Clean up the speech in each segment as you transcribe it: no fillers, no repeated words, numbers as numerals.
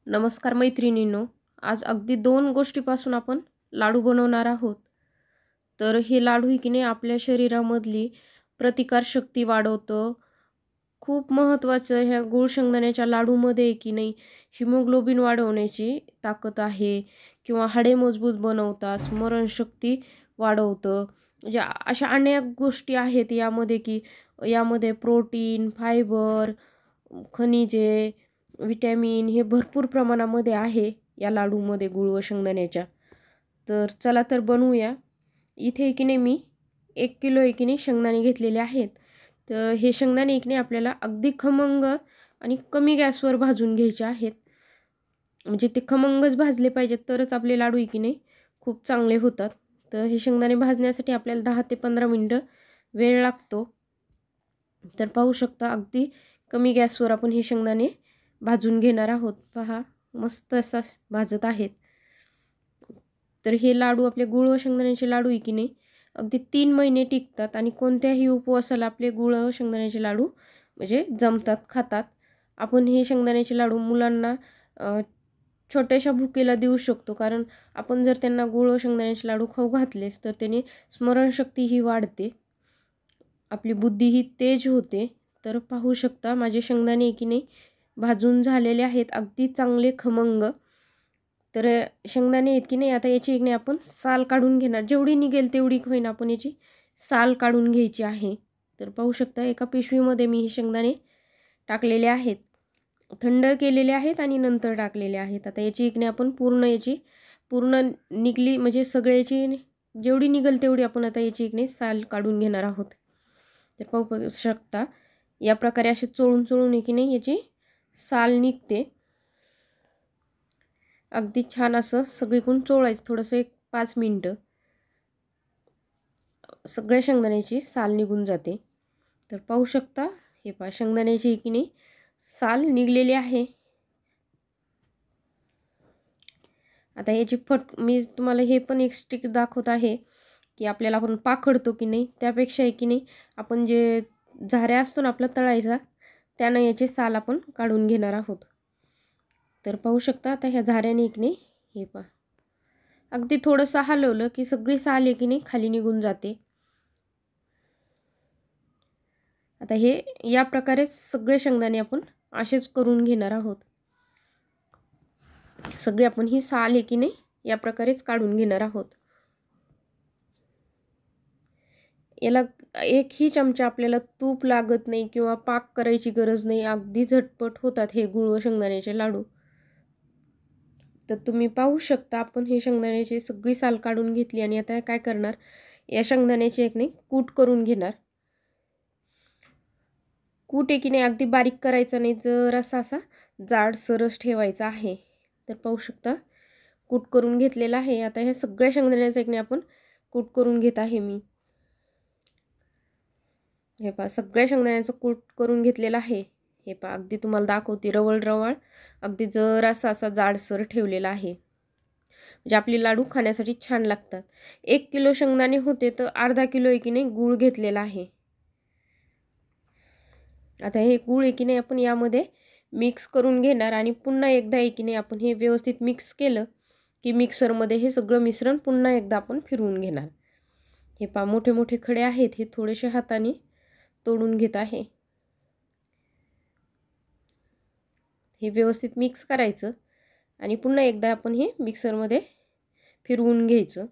नमस्कार मैत्रिणींनो. आज अगदी 2 गोष्टीपासून आपण लाडू बनवणार आहोत. तर हे लाडू की नाही आपल्या शरीरामधली प्रतिकारशक्ती वाढवतं. खूप महत्त्वाचं ह्या गूळ शेंगदाण्याच्या लाडूमध्ये आहे की नाही हिमोग्लोबिन वाढवण्याची ताकद आहे किंवा हाडे मजबूत बनवतात, स्मरणशक्ती वाढवतं. म्हणजे अशा अनेक गोष्टी आहेत यामध्ये की यामध्ये प्रोटीन, फायबर, खनिजे, व्हिटॅमिन हे भरपूर प्रमाणामध्ये आहे या लाडूमध्ये गूळ व शेंगदाण्याच्या. तर चला तर बनवूया. इथे की नाही मी 1 किलो की नाही शेंगदाणे घेतलेले आहेत. तर हे शेंगदाणे की नाही आपल्याला अगदी खमंग आणि कमी गॅसवर भाजून घ्यायचे आहेत. म्हणजे ते खमंगच भाजले पाहिजेत तरच आपले लाडू की नाही खूप चांगले होतात. तर हे शेंगदाणे भाजण्यासाठी आपल्याला 10 ते 15 मिनिटं वेळ लागतो. तर पाहू शकता अगदी कमी गॅसवर आपण हे शेंगदाणे भाजून घेणार आहोत. पहा मस्त असा भाजत आहेत. तर हे लाडू आपले गूळ व शेंगदाण्याचे लाडू आहे की नाही अगदी 3 महिने टिकतात आणि कोणत्याही उपवासाला आपले गूळ व शेंगदाण्याचे लाडू म्हणजे जमतात, खातात. आपण हे शेंगदाण्याचे लाडू मुलांना छोट्याशा भुकेला देऊ शकतो. कारण आपण जर त्यांना गूळ व शेंगदाण्याचे लाडू खाऊ घातलेस तर त्याने स्मरणशक्ती ही वाढते, आपली बुद्धी ही तेज होते. तर पाहू शकता माझे शेंगदाणे की नाही भाजून झालेले आहेत अगदी चांगले खमंग. तर शेंगदाणे आहेत की नाही आता याची एक नाही आपण साल काढून घेणार. जेवढी निघेल तेवढी होईना आपण याची साल काढून घ्यायची आहे. तर पाहू शकता एका पिशवीमध्ये मी हे शेंगदाणे टाकलेले आहेत, थंड केलेले आहेत आणि नंतर टाकलेले आहेत. आता याची एक नाही आपण पूर्ण निघली म्हणजे सगळ्याची जेवढी निघेल तेवढी आपण आता याची एक नाही साल काढून घेणार आहोत. तर पाहू शकता या प्रकारे असे चोळून की नाही याची साल निघते. अगदी छान असं सगळीकडून चोळायचं थोडंसं 5 मिनिटं. सगळ्या शेंगदाण्याची साल निघून जाते. तर पाहू शकता हे पहा शेंगदाण्याची की नाही साल निघलेली आहे. आता याची मी तुम्हाला हे पण एक स्टिक दाखवत आहे की आपल्याला आपण पाखडतो की नाही त्यापेक्षा आहे की नाही आपण जे झाऱ्या असतो ना आपला तळायचा त्यानं याचे साल आपण काढून घेणार आहोत. तर पाहू शकता आता ह्या झाऱ्याने की नाही हे पहा अगदी थोडंसं हलवलं की सगळी साल आहे की नाही खाली निघून जाते. आता हे या प्रकारे सगळे शेंगदाणे आपण असेच करून घेणार आहोत. सगळी आपण ही साल आहे की नाही या प्रकारेच काढून घेणार आहोत. याला एकही चमचा आपल्याला तूप लागत नाही किंवा पाक करायची गरज नाही. अगदी झटपट होतात हे गूळ व शेंगदाण्याचे लाडू. तर तुम्ही पाहू शकता आपण हे शेंगदाण्याची सगळी साल काढून घेतली आणि आता काय करणार या शेंगदाण्याची एक नाही कूट करून घेणार. कूट आहे की नाही अगदी बारीक करायचा नाही, जरासा असा जाडसरच ठेवायचा आहे. तर पाहू शकता कूट करून घेतलेला आहे. आता हे सगळ्या शेंगदाण्याचं एक नाही आपण कूट करून घेत आहे मी. हे पहा सगळ्या शेंगदाण्याचं कूट करून घेतलेलं आहे. हे पहा अगदी तुम्हाला दाखवते रवळ अगदी जरासा असा जाडसर ठेवलेला आहे. म्हणजे आपले लाडू खाण्यासाठी छान लागतात. 1 किलो शेंगदाणे होते तर अर्धा किलो आहे की नाही गूळ घेतलेला आहे. आता हे गूळ आहे की नाही आपण यामध्ये मिक्स करून घेणार आणि पुन्हा एकदा आहे की नाही आपण हे व्यवस्थित मिक्स केलं की मिक्सरमध्ये हे सगळं मिश्रण पुन्हा एकदा आपण फिरवून घेणार. हे पहा मोठे मोठे खडे आहेत हे थोडेसे हाताने तोडून घेत आहे. हे व्यवस्थित मिक्स करायचं आणि पुन्हा एकदा आपण हे मिक्सरमध्ये फिरवून घ्यायचं.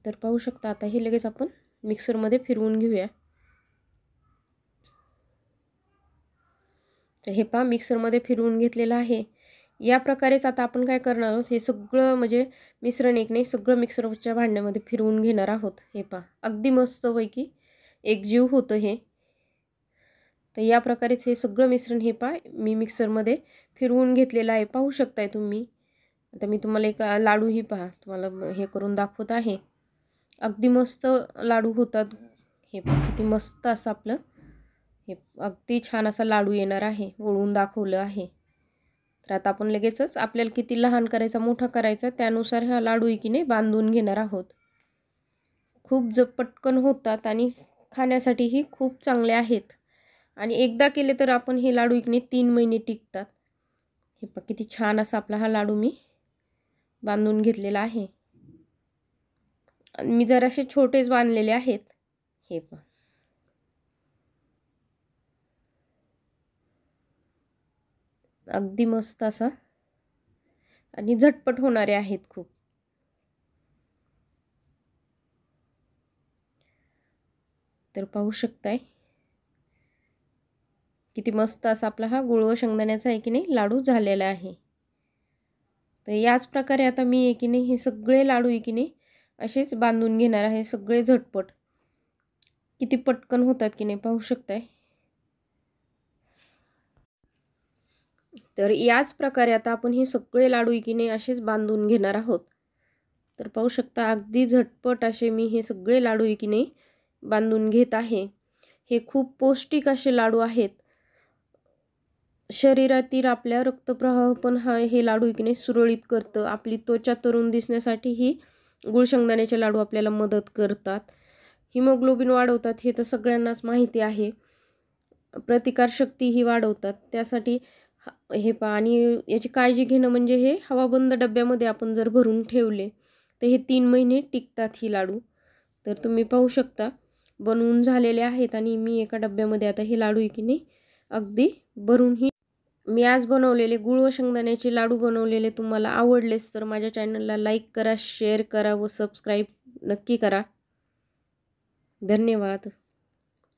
तर पाहू शकता आता हे लगेच आपण मिक्सरमध्ये फिरवून घेऊया. तर हे पहा मिक्सरमध्ये फिरवून घेतलेलं आहे. या प्रकारेच आता आपण काय करणार आहोत हे सगळं म्हणजे मिश्रण एक नाही सगळं मिक्सरच्या भांड्यामध्ये फिरवून घेणार आहोत. हे पहा अगदी मस्तपैकी एकजीव होतं हे. तर या प्रकारेच हे सगळं मिश्रण हे पहा मी मिक्सरमध्ये फिरवून घेतलेलं आहे. पाहू शकताय तुम्ही. आता मी तुम्हाला एक लाडू ही पहा तुम्हाला हे करून दाखवत आहे. अगदी मस्त लाडू होतात. हे पहा किती मस्त असं आपलं हे अगदी छान असा लाडू येणार आहे. वळून दाखवलं आहे. तर आता आपण लगेचच आपल्याला किती लहान करायचा मोठा करायचा त्यानुसार हा लाडू की नाही बांधून घेणार आहोत. खूप पटकन होतात आणि खाण्यासाठीही खूप चांगले आहेत. आणि एकदा केले तर आपण हे लाडू इकडे 3 महिने टिकतात. हे पहा किती छान असा आपला हा लाडू मी बांधून घेतलेला आहे. मी जरासे छोटेच बांधलेले आहेत. हे पहा. अगदी मस्त असा आणि झटपट होणारे आहेत खूप. तर पाहू शकताय किती मस्त असा आपला हा गुळ व शेंगदाण्याचा आहे की नाही लाडू झालेला आहे. तर याच प्रकारे आता मी आहे की नाही हे सगळे लाडू आहे की नाही असेच बांधून घेणार आहे. सगळे झटपट किती पटकन होतात की नाही पाहू शकताय. तर याच प्रकारे आता आपण हे सगळे लाडू आहे की नाही असेच बांधून घेणार आहोत. तर पाहू शकता अगदी झटपट असे मी हे सगळे लाडू आहे की नाही बांधून घेत आहे. हे खूप पौष्टिक असे लाडू आहेत. शरीरातील आपल्या रक्तप्रवाह पण हे लाडू की नाही सुरळीत करतं. आपली त्वचा तरुण दिसण्यासाठीही गुळ शेंगदाण्याचे लाडू आपल्याला मदत करतात. हिमोग्लोबिन वाढवतात हे तर सगळ्यांनाच माहिती आहे. प्रतिकारशक्तीही वाढवतात. त्यासाठी हे आणि याची काळजी घेणं म्हणजे हे हवाबंद डब्यामध्ये आपण जर भरून ठेवले तर हे 3 महिने टिकतात ही लाडू. तर तुम्ही पाहू शकता बनवून झालेले आहेत आणि मी एका डब्यामध्ये आता हे लाडू की नाही अगदी भरूनही मी आज बनवलेले गुळ व शेंगदाण्याचे लाडू बनवलेले तुम्हाला आवडलेच तर माझ्या चॅनलला लाईक करा, शेअर करा व सबस्क्राईब नक्की करा. धन्यवाद.